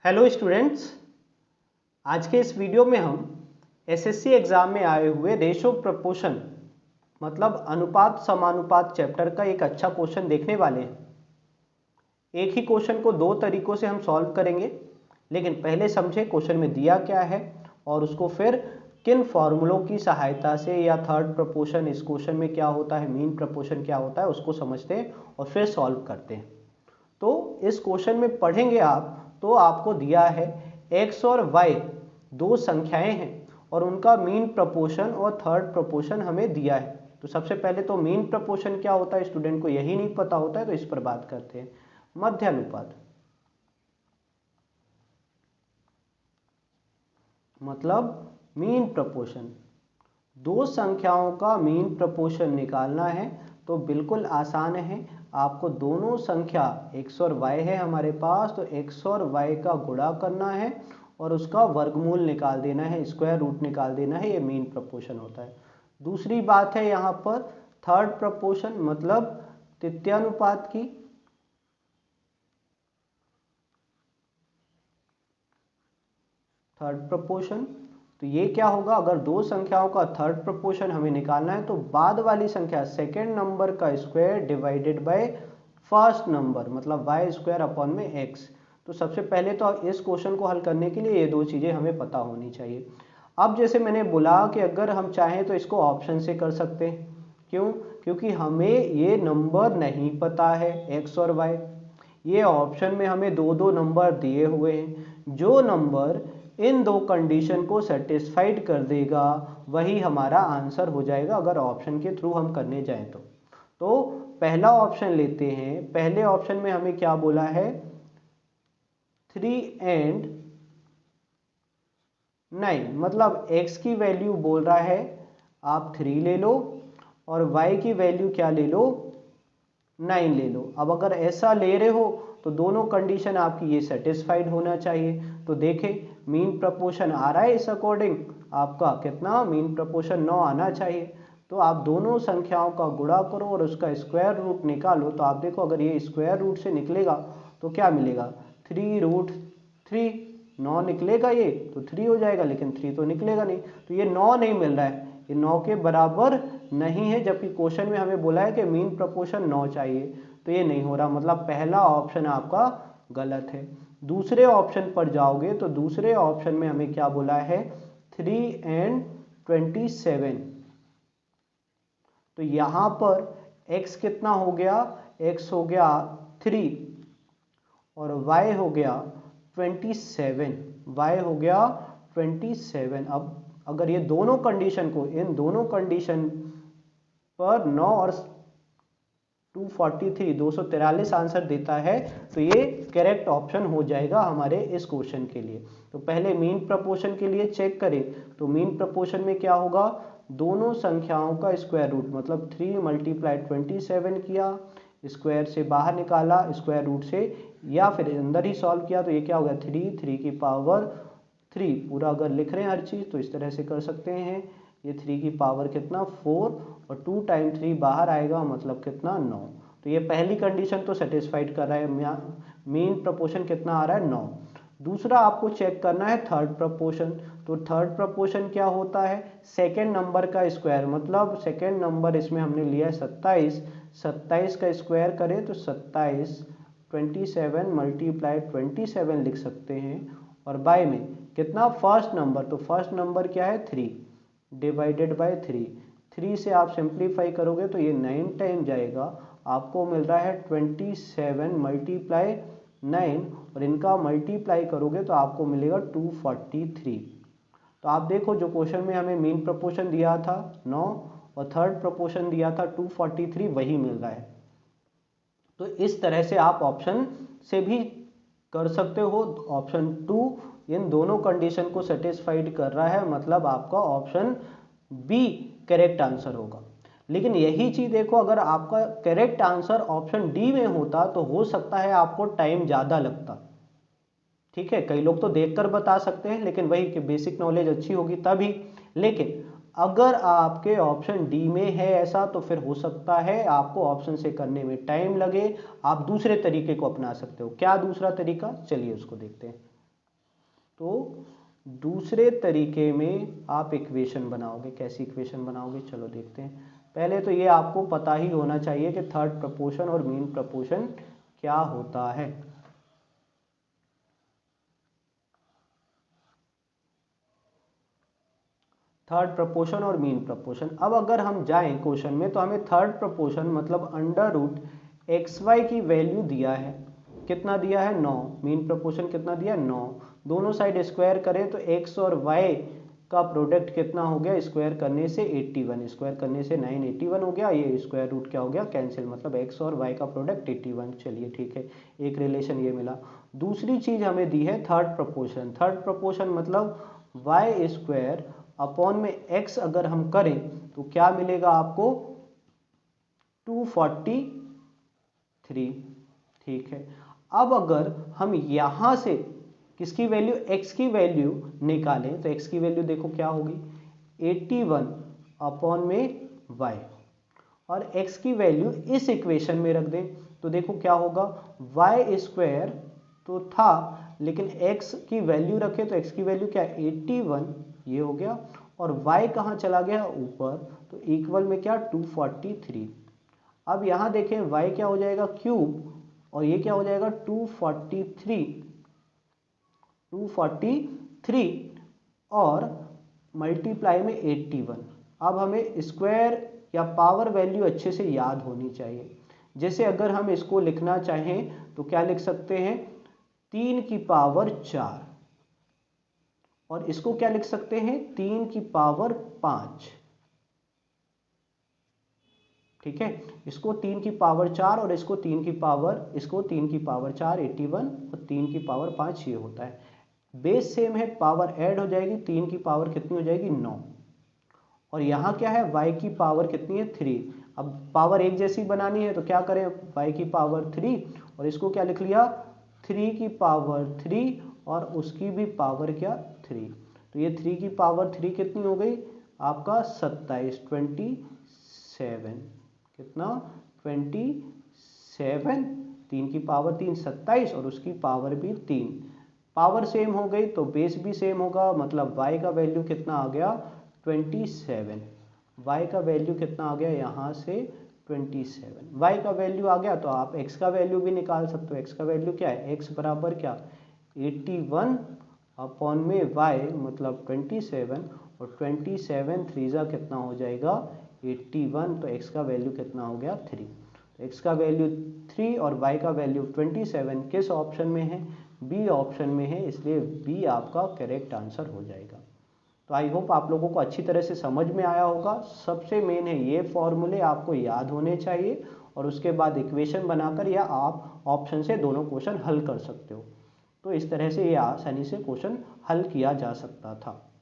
Hello students, आज के इस वीडियो में हम एसएससी एग्जाम में आए हुए रेशो प्रपोर्शन मतलब अनुपात समानुपात चैप्टर का एक अच्छा क्वेश्चन देखने वाले हैं। एक ही क्वेश्चन को दो तरीकों से हम सॉल्व करेंगे, लेकिन पहले समझे क्वेश्चन में दिया क्या है और उसको फिर किन फॉर्मूलों की सहायता से या थर्ड प्रपोर्शन इस क्वेश्चन में क्या होता है, मीन प्रपोर्शन क्या होता है, उसको समझते हैं और फिर सॉल्व करते हैं। तो इस क्वेश्चन में पढ़ेंगे आप तो आपको दिया है x और y दो संख्याएं हैं और उनका मीन प्रपोर्शन और थर्ड प्रपोर्शन हमें दिया है। तो सबसे पहले तो मीन प्रपोर्शन क्या होता है स्टूडेंट को यही नहीं पता होता है, तो इस पर बात करते हैं। मध्यानुपात मतलब मीन प्रपोर्शन। दो संख्याओं का मीन प्रपोर्शन निकालना है तो बिल्कुल आसान है। आपको दोनों संख्या x और y है हमारे पास, तो x और y का गुणा करना है और उसका वर्गमूल निकाल देना है, स्क्वायर रूट निकाल देना है। ये मीन प्रपोर्शन होता है। दूसरी बात है यहाँ पर थर्ड प्रपोर्शन मतलब तृतीयानुपात की। थर्ड प्रपोर्शन तो ये क्या होगा, अगर दो संख्याओं का थर्ड प्रपोर्शन हमें निकालना है तो बाद वाली संख्या सेकेंड नंबर का square divided by first number मतलब वाई स्क्वायर अपॉन में एक्स। तो सबसे पहले तो इस क्वेश्चन को हल करने के लिए ये दो चीज़ें हमें पता होनी चाहिए। अब जैसे मैंने बोला कि अगर हम चाहें तो इसको ऑप्शन से कर सकते हैं। क्यों? क्योंकि हमें ये नंबर नहीं पता है एक्स और वाई। ये ऑप्शन में हमें दो दो नंबर दिए हुए हैं। जो नंबर इन दो कंडीशन को सेटिस्फाइड कर देगा वही हमारा आंसर हो जाएगा, अगर ऑप्शन के थ्रू हम करने जाएं तो पहला ऑप्शन लेते हैं। पहले ऑप्शन में हमें क्या बोला है, 3 and 9 मतलब x की वैल्यू बोल रहा है आप 3 ले लो और y की वैल्यू क्या ले लो, 9 ले लो। अब अगर ऐसा ले रहे हो तो दोनों कंडीशन आपकी ये सेटिस्फाइड होना चाहिए। तो देखें मीन प्रपोर्शन आ रहा है, इस अकॉर्डिंग आपका कितना मीन प्रपोर्शन 9 आना चाहिए। तो आप दोनों संख्याओं का गुणा करो और उसका स्क्वायर रूट निकालो। तो आप देखो अगर ये स्क्वायर रूट से निकलेगा तो क्या मिलेगा, 3√3। 9 निकलेगा ये तो 3 हो जाएगा, लेकिन 3 तो निकलेगा नहीं, तो ये 9 नहीं मिल रहा है, ये 9 के बराबर नहीं है। जबकि क्वेश्चन में हमें बोला है कि मीन प्रपोर्शन 9 चाहिए, तो ये नहीं हो रहा, मतलब पहला ऑप्शन आपका गलत है। दूसरे ऑप्शन पर जाओगे तो दूसरे ऑप्शन में हमें क्या बोला है, 3 and 27। तो यहां पर x कितना हो गया, x हो गया 3 और y हो गया 27। y हो गया 27। अब अगर ये दोनों कंडीशन को, इन दोनों कंडीशन पर 9 और 243 243 आंसर देता है तो ये करेक्ट ऑप्शन हो जाएगा हमारे इस क्वेश्चन के लिए। तो पहले मीन प्रपोर्शन के लिए चेक करें तो मीन प्रपोर्शन में क्या होगा, दोनों संख्याओं का स्क्वायर रूट मतलब 3 × 27 किया, स्क्वायर से बाहर निकाला स्क्वायर रूट से, या फिर अंदर ही सॉल्व किया तो ये क्या हो गया, 3 की पावर 3। पूरा अगर लिख रहे हैं हर चीज़ तो इस तरह से कर सकते हैं। ये 3 की पावर कितना 4 और 2 टाइम 3 बाहर आएगा मतलब कितना 9। तो ये पहली कंडीशन तो सेटिस्फाइड कर रहा है, मीन प्रपोर्शन कितना आ रहा है 9। दूसरा आपको चेक करना है थर्ड प्रपोर्शन। तो थर्ड प्रपोर्शन क्या होता है, सेकेंड नंबर का स्क्वायर मतलब सेकेंड नंबर इसमें हमने लिया है 27, 27 का स्क्वायर करें तो 27, 27 मल्टीप्लाई 27 लिख सकते हैं। और बाय में कितना, फर्स्ट नंबर, तो फर्स्ट नंबर क्या है 3 डिवाइडेड बाय 3। 3 से आप सिंप्लीफाई करोगे तो ये 9 टाइम जाएगा, आपको मिल रहा है 27 मल्टीप्लाई 9 और इनका मल्टीप्लाई करोगे तो आपको मिलेगा 243। तो आप देखो जो क्वेश्चन में हमें मीन प्रपोर्शन दिया था 9 और थर्ड प्रपोर्शन दिया था 243, वही मिल रहा है। तो इस तरह से आप ऑप्शन से भी कर सकते हो। ऑप्शन 2 इन दोनों कंडीशन को सेटिस्फाइड कर रहा है, मतलब आपका ऑप्शन बी करेक्ट आंसर होगा। लेकिन यही चीज देखो अगर आपका करेक्ट आंसर ऑप्शन डी में होता तो हो सकता है आपको टाइम ज्यादा लगता। ठीक है, कई लोग तो देखकर बता सकते हैं, लेकिन वही कि बेसिक नॉलेज अच्छी होगी तभी। लेकिन अगर आपके ऑप्शन डी में है ऐसा तो फिर हो सकता है आपको ऑप्शन से करने में टाइम लगे। आप दूसरे तरीके को अपना सकते हो। क्या दूसरा तरीका, चलिए उसको देखते हैं। तो दूसरे तरीके में आप इक्वेशन बनाओगे। कैसी इक्वेशन बनाओगे, चलो देखते हैं। पहले तो ये आपको पता ही होना चाहिए कि थर्ड प्रपोर्शन और मीन प्रपोर्शन क्या होता है। थर्ड प्रपोर्शन और मीन प्रपोर्शन। अब अगर हम जाएं क्वेश्चन में तो हमें थर्ड प्रपोर्शन मतलब अंडर रूट एक्स वाई की वैल्यू दिया है। कितना दिया है, 9। मीन प्रपोर्शन कितना दिया, 9। दोनों साइड स्क्वायर करें तो एक्स और वाई का प्रोडक्ट कितना हो गया, स्क्वायर करने से 81, स्क्वायर करने से 981 हो गया। ये स्क्वायर रूट क्या हो गया, कैंसिल, मतलब एक्स और वाई का प्रोडक्ट 81। चलिए ठीक है, एक रिलेशन ये मिला। दूसरी चीज हमें दी है थर्ड प्रपोर्शन। थर्ड प्रपोर्शन मतलब वाई स्क्वायर अपॉन में एक्स अगर हम करें तो क्या मिलेगा आपको, 243। ठीक है, अब अगर हम यहां से किसकी वैल्यू, x की वैल्यू निकालें तो x की वैल्यू देखो क्या होगी, 81 अपॉन में y, और x की वैल्यू इस इक्वेशन में रख दें तो देखो क्या होगा, y स्क्वायर तो था लेकिन x की वैल्यू रखें तो x की वैल्यू क्या, 81 ये हो गया, और y कहाँ चला गया, ऊपर, तो इक्वल में क्या, 243। अब यहां देखें y क्या हो जाएगा, क्यूब, और ये क्या हो जाएगा 243 और मल्टीप्लाई में 81। अब हमें स्क्वायर या पावर वैल्यू अच्छे से याद होनी चाहिए। जैसे अगर हम इसको लिखना चाहें तो क्या लिख सकते हैं, 3 की पावर 4, और इसको क्या लिख सकते हैं, 3 की पावर 5। ठीक है, इसको 3 की पावर 4 और इसको 3 की पावर 4, 81, और 3 की पावर 5 ये होता है। बेस सेम है, पावर ऐड हो जाएगी, 3 की पावर कितनी हो जाएगी, 9, और यहाँ क्या है, y की पावर कितनी है, 3। अब पावर एक जैसी बनानी है तो क्या करें, y की पावर 3, और इसको क्या लिख लिया, 3 की पावर 3, और उसकी भी पावर क्या, 3। तो ये 3 की पावर 3 कितनी हो गई आपका, 27, 27, कितना, 27, 3 की पावर 3 27, और उसकी पावर भी 3। पावर सेम हो गई तो बेस भी सेम होगा, मतलब y का वैल्यू कितना आ गया, 27। y का वैल्यू कितना आ गया, यहाँ से 27। y का वैल्यू आ गया तो आप x का वैल्यू भी निकाल सकते हो। x का वैल्यू क्या है, x बराबर क्या, 81 अपॉन में y मतलब 27, और 27 3 कितना हो जाएगा, 81, तो x का वैल्यू कितना हो गया, 3। तो x का वैल्यू 3 और y का वैल्यू 27 किस ऑप्शन में है, बी ऑप्शन में है, इसलिए बी आपका करेक्ट आंसर हो जाएगा। तो आई होप आप लोगों को अच्छी तरह से समझ में आया होगा। सबसे मेन है ये फॉर्मूले आपको याद होने चाहिए, और उसके बाद इक्वेशन बनाकर या आप ऑप्शन से दोनों क्वेश्चन हल कर सकते हो। तो इस तरह से ये आसानी से क्वेश्चन हल किया जा सकता था।